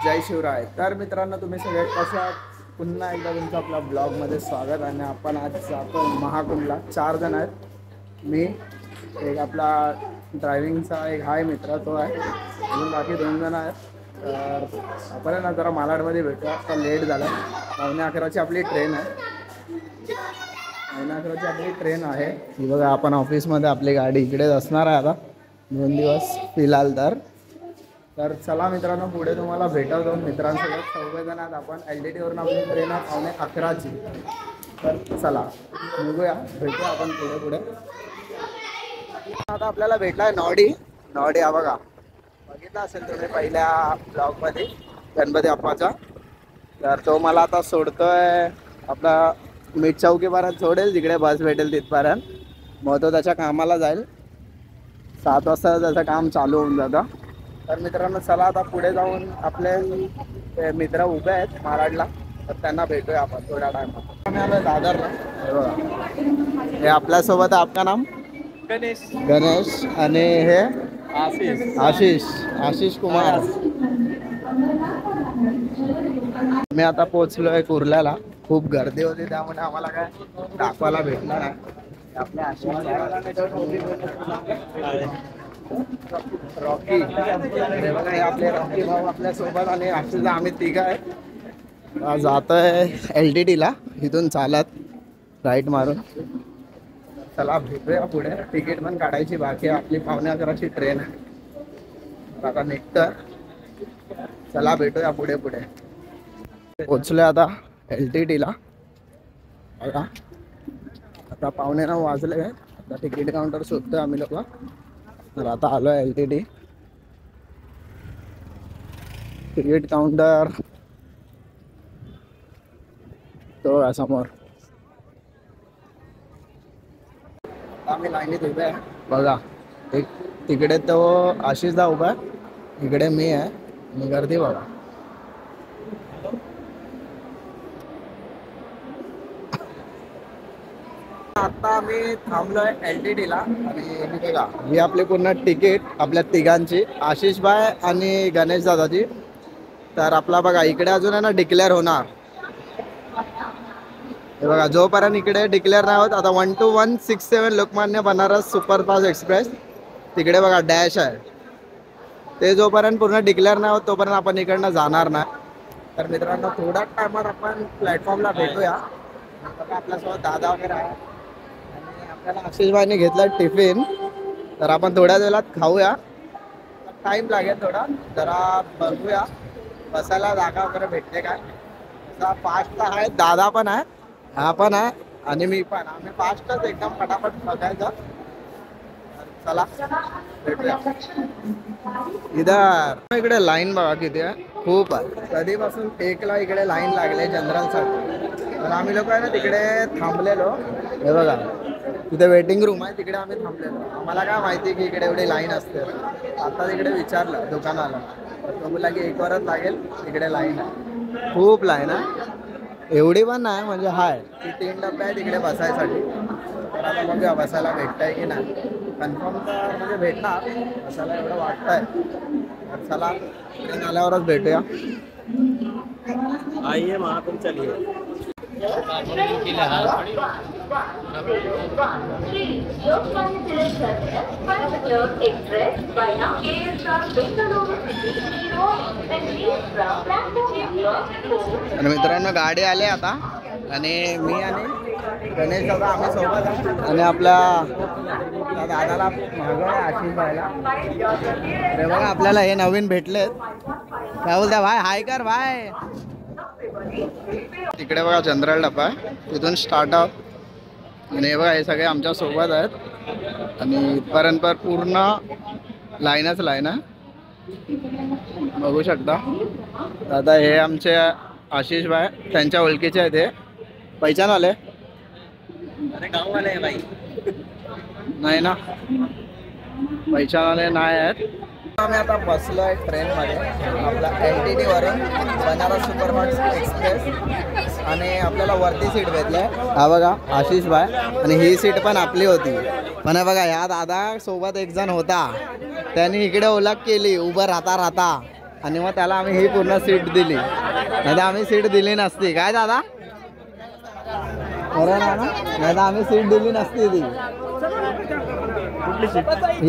जय शिवराय। तर मित्रांनो, तुम्ही सगळे कसे आहात? पुन्हा एकदा तुमचं आपल्या ब्लॉगमध्ये स्वागत. आणि आपण आज जातो महाकुंभला. 4 जण आहेत, मी, एक आपला ड्रायव्हिंगचा एक आहे मित्र, तो आहे, अजून बाकी 2 जण आहेत. तर आपण ना जरा मालाडमध्ये भेटूया. आता लेट झाला, 9:45ची आपली ट्रेन आहे. 9:45ची आपली ट्रेन आहे ही बघा. आपण ऑफिसमध्ये आपली गाडी इकडेच असणार आहे आता 2 दिवस फिलहाल. तर चला मित्रांनो, पुढे तुम्हाला भेटवतो मित्रांसोबत. 4 जण आहेत आपण. LTTवरून आपली ट्रेन आहे 9:11ची. तर चला निघूया, भेटूया आपण पुढे पुढे. आता आपल्याला भेटला आहे नॉडी. हा बघा, बघितला असेल तुम्ही पहिल्या ब्लॉगमध्ये गणपती बाप्पाचा. तर तो मला आता सोडतोय आपला मीठ चौकीपर्यंत सोडेल, तिकडे बस भेटेल तिथपर्यंत. मग तो त्याच्या कामाला जाईल. 7 वाजता त्याचं काम चालू होऊन जातं. तर मित्रांनो चला आता पुढे जाऊन आपले मित्र उभे आहेत मालाडला, तर त्यांना भेटूया आपण थोड्या टायमात. आम्ही आलो दादरला. हे बघा, हे आपल्यासोबत आहे. आपका नाम? गणेश. आणि हे आशिष कुमार. मी आता पोचलोय कुर्ल्याला. खूप गर्दी होती त्यामुळे आम्हाला काय दाखवायला भेटलं नाही. आपल्या रॉकी, हे आपले रॉकी भाऊ आपल्या सोबत. आणि आशिष आम्ही 3 आहे. जातोय LTTला इथून चालत राईट मारून. चला भेटूया पुढे. तिकीट पण काढायची बाकी आहे आपली. 9:15ची ट्रेन आहे. आता निघतं. चला भेटूया पुढे पुढे. पोचलोय आता LTTला. बघा आता 9:15 वाजले. आता तिकीट काउंटर शोधतोय आम्ही लोक. तर आता आलोय LTT. तिकीट काउंटर तो समोर. आम्ही लाईनीत उभे आहे. बघा, एक तिकडे तो आशिषदा उभा आहे, इकडे मी आहे. आणि गर्दी बघा. आता आम्ही थांबलोय LTTला. आणि बघा, ही आपली पूर्ण तिकीट आपल्या 3घांची, आशिष भाई आणि गणेश दादाची. तर आपला बघा इकडे अजून आहे ना डिक्लेअर होणार. हे बघा, जोपर्यंत इकडे डिक्लेअर नाही होत. आता 12167 लोकमान्य बनारस सुपरफास्ट एक्सप्रेस तिकडे बघा डॅश आहे. ते जोपर्यंत पूर्ण डिक्लेअर नाही होत तोपर्यंत आपण इकडनं जाणार नाही. तर मित्रांनो थोड्या टायमात आपण प्लॅटफॉर्मला भेटूया. आपल्यासोबत दादा वगैरे आहे. आणि आपल्याला आशिषभाईने घेतला टिफिन. तर आपण थोड्या वेळात खाऊया. टाईम लागेल थोडा, जरा बघूया बसायला जागा वगैरे भेटते काय. 5ला आहे. दादा पण आहे, हा पण आहे, आणि मी पण. आम्ही 5च एकदम फटाफट बघायचं. चला भेटूया. इकडे लाईन बघा किती आहे, खूप आहे. कधीपासून 1ला इकडे लाईन लागले जनरलसाठी. तर आम्ही लोक आहे ना तिकडे थांबलेलो. हे बघा तिथे वेटिंग रूम आहे, तिकडे आम्ही थांबलेलो. आम्हाला काय माहिती की इकडे एवढी लाईन असते. आता तिकडे विचारलं दुकानाला, तर तो बोलला की 1 वरच लागेल, तिकडे लाईन आहे. खूप लाईन आहे. एवढी पण नाही म्हणजे हाय. 3 डब्बे आहे तिकडे बसायसाठी. तर आता बघूया बसायला भेटतंय की नाही. कन्फर्म तर म्हणजे भेटणार, बसायला एवढं वाटतंय. तर चला ट्रेन आल्यावरच भेटूया. आइए महाकुंभ चलिए. आणि मित्रांनो गाडी आली आता. आणि मी आणि गणेश दादा आम्ही सोबत आहे. आणि आपल्या दादाला मागवलं आशिष भाईला. अरे बघा आपल्याला हे नवीन भेटलेत. काय बोलता भाई, हाय कर भाई. तिकडे बघा जनरल डब्बा आहे, तिथून स्टार्टअप. आणि हे बघा हे सगळे आमच्या सोबत आहेत. आणि इथपर्यंत पूर्ण लाईनच लाईन आहे, बघू शकता. दादा हे आमचे आशिष भाई, त्यांच्या ओळखीचे आहेत. हे पहिचान आले. अरे गाँव वाले हैं भाई. नाही ना, पहिचान आले नाही आहेत. आम्ही आता बसलोय ट्रेनमध्ये आपला LTT वरून बनारस सुपरफास्ट एक्सप्रेस. आणि आपल्याला वरती सीट भेटलंय. हा बघा आशिष भाई. आणि ही सीट पण आपली होती. पण हे बघा ह्या दादा सोबत एक जण होता, त्यांनी इकडे ओळख केली उभं राहता. आणि मग त्याला आम्ही ही पूर्ण सीट दिली, नाही तर आम्ही सीट दिली नसती. काय दादा खरं ना, नाही तर आम्ही सीट दिली नसती ती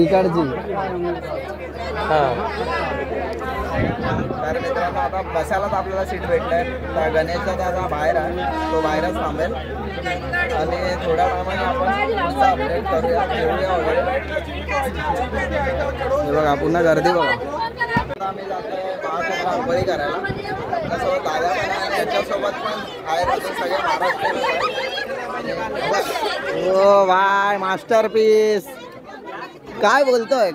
इकडची. तर मित्रांनो आता बसायलाच आपल्याला सीट भेटलंय. गणेशचा दादा बाहेर आहे, तो बाहेरच थांबेल आणि थोड्या टायमाने आपण पुढचा अपडेट करूया, घेऊया वगैरे. हे बघा पुन्हा गर्दी बघा. आता आम्ही जातो महाराष्ट्र अंबळी करायला. त्यासोबत दादा पण आहे, त्याच्यासोबत पण आहेत अजून सगळे महाराष्ट्र. ओ वाय मास्टर पीस. काय बोलतोय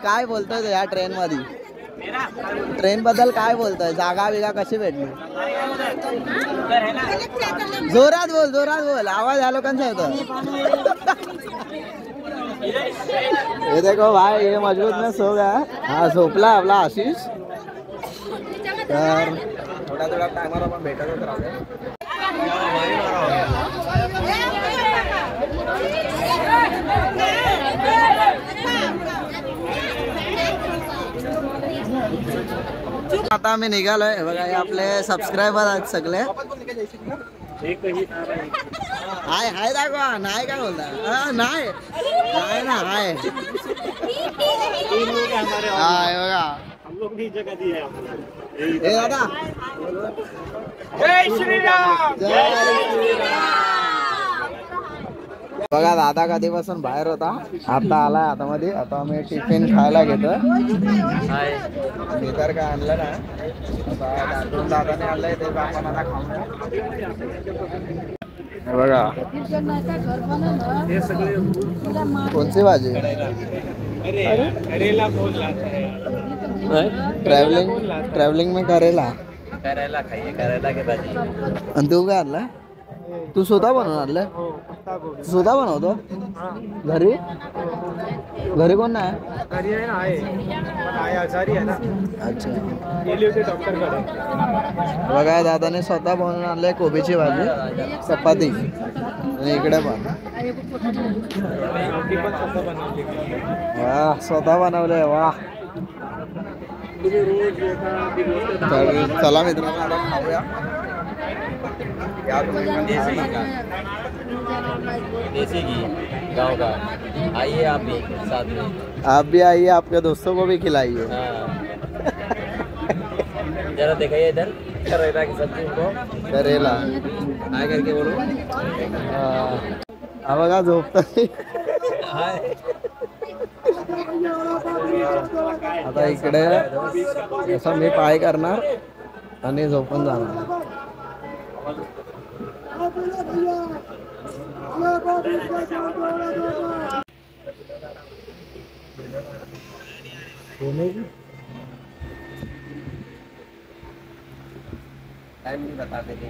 तो या ट्रेन मध्ये? ट्रेन बद्दल काय बोलतोय? जागा बिगा कशी भेटली? जोरात बोल, आवाज या लोकांचा येतो. हे देखो भाई, ये मजबूत में सो गया. हा झोपला आपला आशिष. तर थोड्या टायमाला आपण भेटतच राहतो. आता आम्ही निघालोय. बघा हे आपले सबस्क्रायबर आहेत सगळे. हाय दाखवा. नाही काय बोलता? नाही ना हाय. हाय बघा. हे दादा जय श्रीराम. बघा दादा कधीपासून बाहेर होता, आता आलाय आतामध्ये. आता आम्ही टिफिन खायला घेतोय. मी तर काय आणलं ना, आता दादाने आणलंय ते आपण आता खाऊन. बघा कोणती भाजी? ट्रॅव्हलिंग में करेला खाइए, करेला की भाजी. आणि तू काय आणलाय? तू स्वतः बनवून आणलंय? स्वतः बनवतो घरी कोण नाही? अच्छा. बघा दादाने स्वतः बनवून आणलंय कोबीची भाजी, चपाती आणि इकडे पण वा स्वतः बनवलंय. वा चला मित्रांनो आता खाऊया. देसी घी गाँव का. आइए आप भी साथ में. आप भी आइए, आपके दोस्तों को भी खिलाइए. जरा दिखाइए इधर करेला की सब्जी को. करेला हाय करके बोलो. हा बघा झोपतोय. आता इकडे असं मी पाय करणार आणि झोपून जाणार. टाइम नहीं बता देंगे.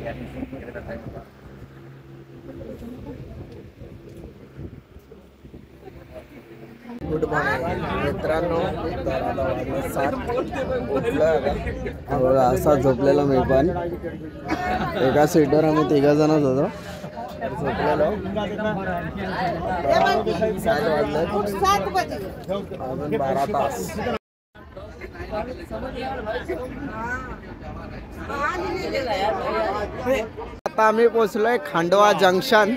गुड मॉर्निंग मित्रांनो. तर आता वाजले 7. उठलोय बघा. असा झोपलेलो मी पण. एका सीटवर आम्ही 3 जणच होतो. झोपलेलो. 7 वाजले, अजून 12 तास. आता आम्ही पोहोचलोय खांडवा जंक्शन.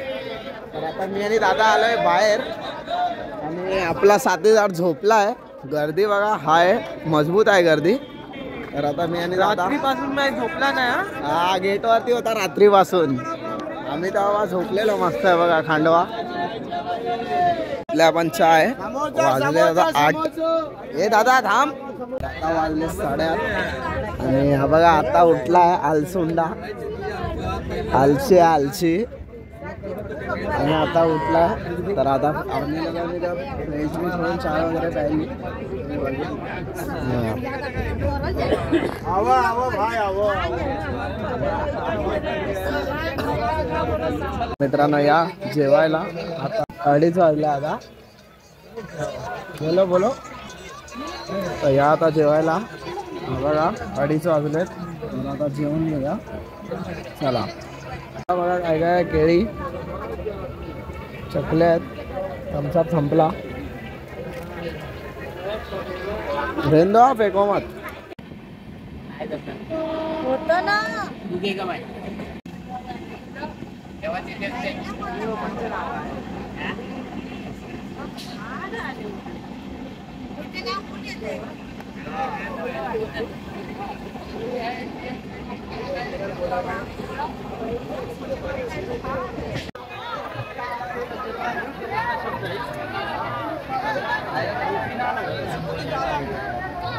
तर आता मी आणि दादा आलोय बाहेर आणि आपला साथीदार झोपलाय. गर्दी बघा हाय, मजबूत आहे गर्दी. तर आता मी आणि दादा रात्रीपासून नाही झोपला ना. हा गेटवरती होता रात्रीपासून. आम्ही तेव्हा झोपलेलो. मस्त आहे बघा खांडवा. आपण चाय वाजले आता 8. हे दादा थांब. आता वाजले 8:30 आणि हा बघा आता उठलाय आलसुंडा. आलशी आणि आता उठला. तर आता आम्ही फ्रेश म्हणून चाय वगैरे प्यायली. मित्रांनो या जेवायला. आता 2:30 वाजले. आता बोलो तर या आता जेवायला. बघा 2:30 वाजलेत. आता जेवण घेऊया. चला बघा काय काय केळी, चकले आहेत. थम्सअप संपला. रेंदो फेको मत. होतं ना.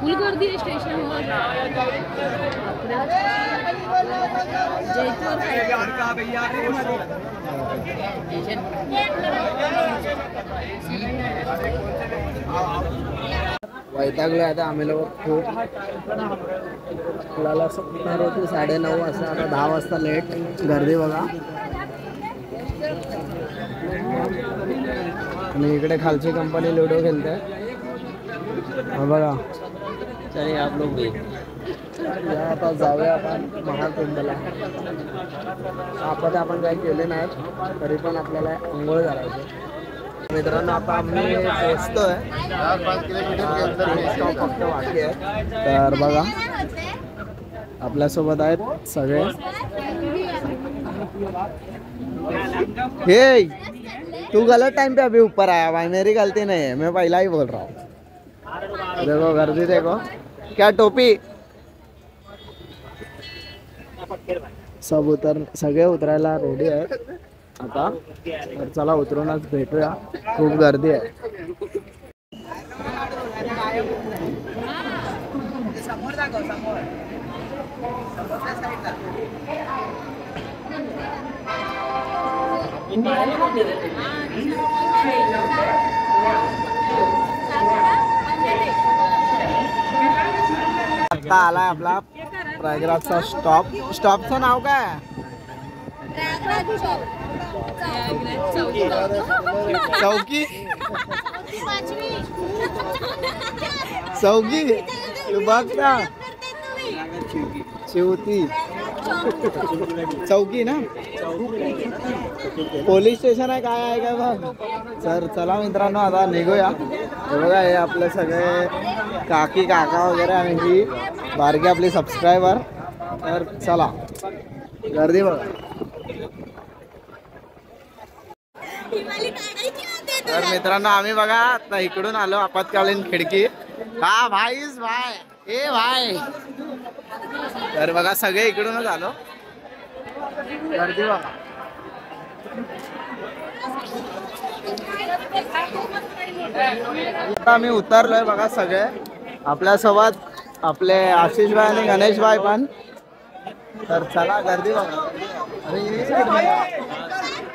फुल गर्दी आहे स्टेशनवर. वैतागले आता आम्ही लोक खूप. आपल्याला सुटणार होती 9:30 वाजता, आता 10 वाजता लेट. गर्दी बघा. आणि इकडे खालची कंपनी लुडो खेळते बघा. चलिए आप लोग भी. आता जाऊया आपण महाकुंभला. आपण काही केले नाहीत तरी पण आपल्याला आंघोळ करायची. मित्रांनो आता आम्ही पोहोचतोय. 4-5 किलोमीटर फक्त बाकी आहे. तर बघा आपल्यासोबत आहेत सगळे. हे तू गलत टाइम पे अभी ऊपर आया भाई, मेरी गलती नहीं है, मैं पहला ही बोल रहा हूँ. देखो गर्दी देखो. क्या टोपी सब सगळे उतरायला रेडी आहेत आता. तर चला उतरूनच भेटूया. खूप गर्दी आहे. आता आलाय आपला प्रयागराजचा स्टॉप. स्टॉपचं नाव काय? चौकी. चौकी बघ ना. शिवती चौकी ना. पोलीस स्टेशन आहे काय आहे काय बघ. तर चला मित्रांनो आता निघूया. हे बघा हे आपले सगळे काकी काका वगैरे आणि ही बारकी आपली सबस्क्रायबर. तर चला गर्दी बघा. तर मित्रांनो आम्ही बघा आता इकडून आलो आपत्कालीन खिडकी. हा भाईच भाई. ए भाई. तर बघा सगळे इकडूनच आलो. गर्दी बघा. आता आम्ही उतरलोय बघा सगळे. आपल्यासोबत आपले आशिष भाई आणि गणेश भाई पण. तर चला गर्दी बघा.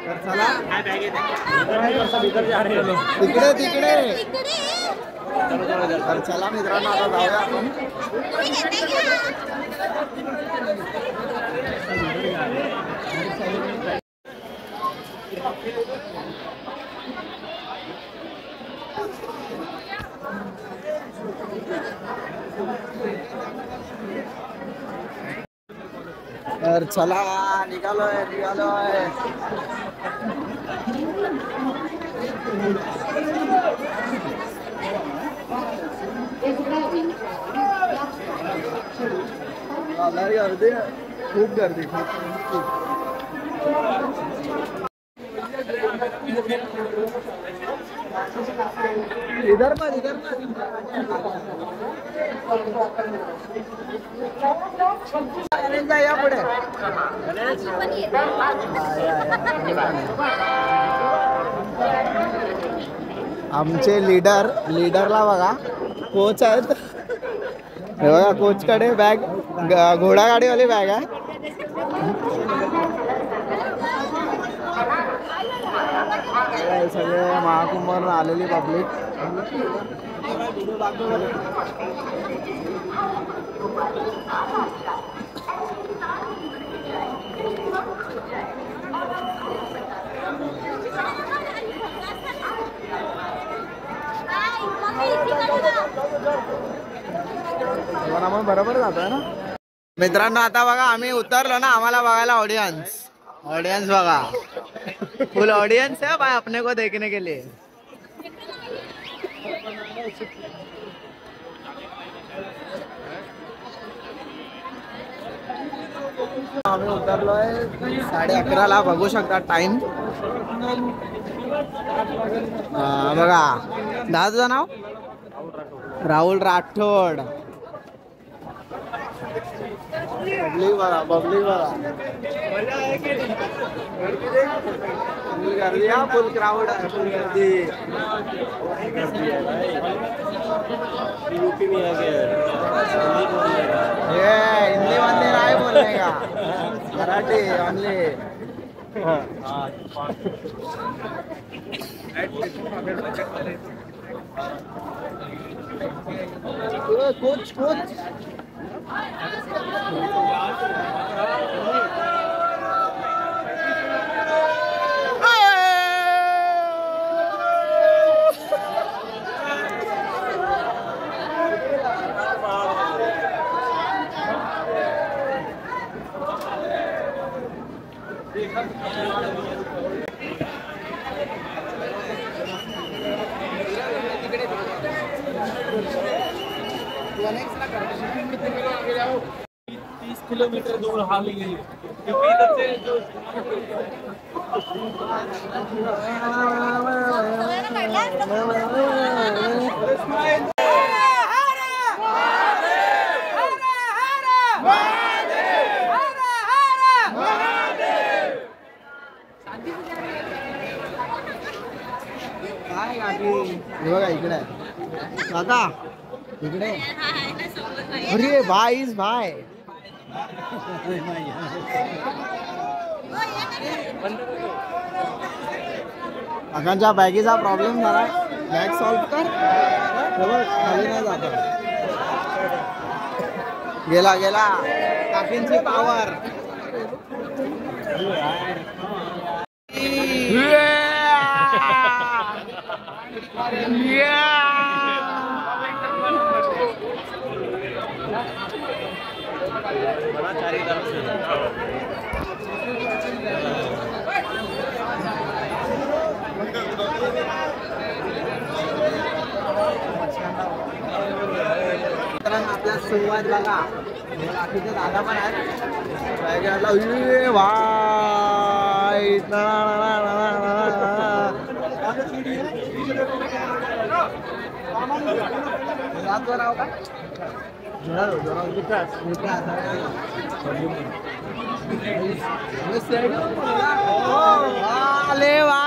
तर चला तिकडे तिकडे. तर चला मित्रांनो आता जाऊया आपण. तर चला निघालोय निघालोय. गर्दी खूप गर्दी खूप. इधर मत इधर मत या पुढे. आमचे लीडरला बघा कोच आहेत. हे बघा कोच कडे बॅग घोडागाडीवाली बॅग आहे. सगळे महाकुंभावरून आलेली पब्लिक. आपण बरोबर जातोय ना मित्रांनो. आता बघा आम्ही उतरलो ना. आम्हाला बघायला ऑडियन्स बघा. फुल ऑडियन्स है भाई अपने को देखने के लिए. आम्ही उतरलोय 11:30 बघू शकता टाइम. बघा दादाचं नाव राहुल राठोड. बबली बघा फुल गर्दी हा फुल क्राऊड आहे फुल गर्दी. ये हिंदी मध्ये नाही बोलणे का मराठी ओनली. कुछ किलोमीटर दूर हाल ही क्योंकि इधर से जो बघा इकडे दादा इकडे. अरे भाई भाई काकांच्या बॅगीचा प्रॉब्लेम झालाय. बॅग सॉल्व कर. खाली नाही जात. गेला काकींची पावर. आपल्या सुरुवात बघा बाकीचे दादा पण आहेत. भाई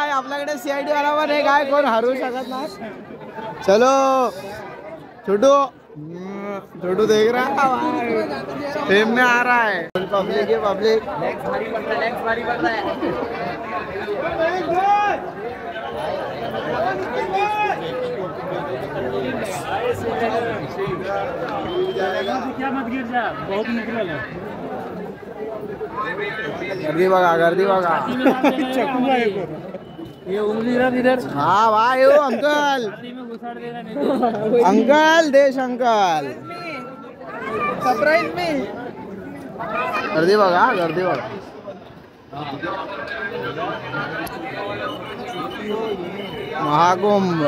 आपल्याकडे CID वाला पण आहे. काय कोण हरू शकत नाही. चलो छोटू देख रहा है फेम में आ रहा है. पब्लिक है पब्लिक. भारी पड़ रहा है. क्या मत गिर जा बहुत निकल गर्दी बघा ये उंगली इधर. हाँ भाई वो अंकल अंकल देश अंकल सरप्राइज मी. गर्दी बघा महाकुंभ.